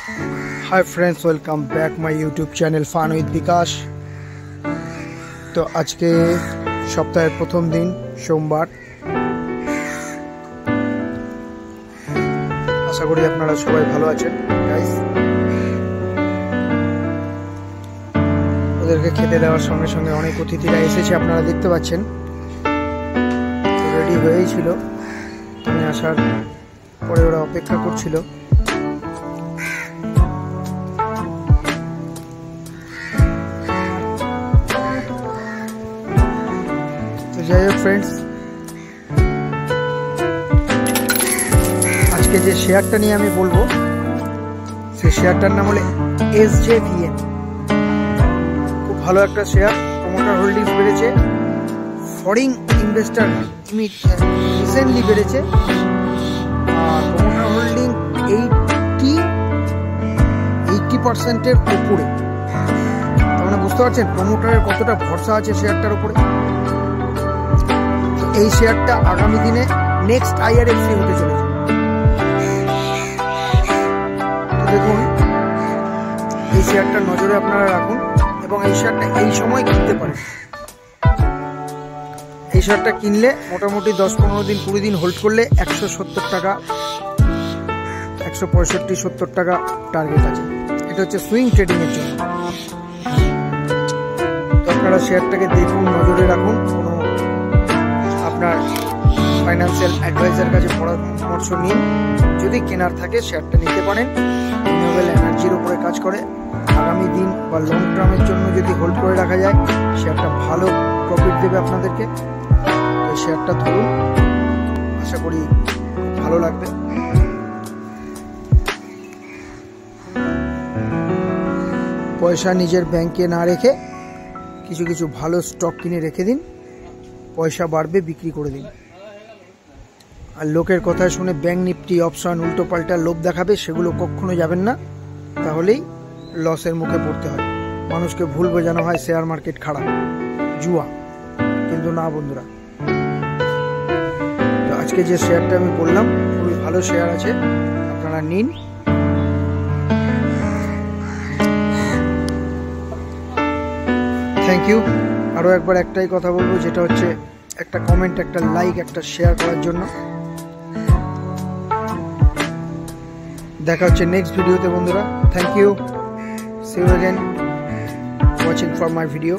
Hi friends, welcome back my YouTube channel फान with विकास। तो आज के सप्ताहेर प्रथम दिन सोमवार। आशा करी आपनारा सबाई भालो आछेन। गाइस ओदेरके खेते देওয়ার संगे संगे अनेक अतिथिरा एसेছে, आपनारा देखते पाচ্ছেন। रेडी হয়েই ছিল, আমি আসার পরে ওরা অপেক্ষা করছিল। যাই হোক ফ্রেন্ডস, আজকে যে শেয়ারটা নিয়ে আমি বলবো সেই শেয়ারটার নাম হলো SJVN। খুব ভালো একটা শেয়ার। প্রমোটার হোল্ডিংস বেড়েছে, ফরেন ইনভেস্টার রিসেন্টলি বেড়েছে, আর প্রমোটার হোল্ডিং 80% উপরে। আপনারা বুঝতে পারছেন প্রমোটারের কতটা ভরসা আছে শেয়ারটার উপরে। এই শেয়ারটা আগামী দিনে নেক্সট IRFC হতে চলেছে। তো দেখুন, এই শেয়ারটা নজরে আপনারা রাখুন এবং এই শেয়ারটা এই সময় কিনতে পারেন। এই শেয়ারটা কিনলে মোটামুটি 10-15 দিন 20 দিন হোল্ড করলে 170 টাকা, 165-70 টাকা টার্গেট আছে। এটা হচ্ছে সুইং ট্রেডিং এর জন্য। তো আপনারা শেয়ারটাকে দেখুন, নজরে রাখুন। কোনো আপনার ফাইন্যান্সিয়াল অ্যাডভাইজার কাছে পরামর্শ নিন। যদি কেনার থাকে শেয়ারটা নিতে পারেন। রিনিউয়েবল এনার্জির উপরে কাজ করে। আগামী দিন বা লং টার্মের জন্য যদি হোল্ড করে রাখা যায়, শেয়ারটা ভালো প্রফিট দেবে আপনাদেরকে। তো শেয়ারটা ধরুন, আশা করি ভালো লাগবে। পয়সা নিজের ব্যাংকে না রেখে কিছু কিছু ভালো স্টক কিনে রেখে দিন। পয়সা বাড়বে, বিক্রি করে দিন। আর লোকের কথা শুনে ব্যাংক নিফটি অপশন উল্টো পাল্টা লোভ দেখাবে, সেগুলো কখনো যাবেন না। তাহলেই লসের মুখে পড়তে হয়। মানুষকে ভুল বোঝানো হয় শেয়ার মার্কেট খারাপ, জুয়া, কিন্তু না বন্ধুরা। তো আজকে যে শেয়ারটা আমি বললাম খুবই ভালো শেয়ার আছে, আপনারা নিন। Thank you. আরও একবার একটাই কথা বলবো, যেটা হচ্ছে একটা কমেন্ট, একটা লাইক, একটা শেয়ার করার জন্য। দেখা হচ্ছে নেক্সট ভিডিওতে বন্ধুরা। Thank you. See you again watching for my video.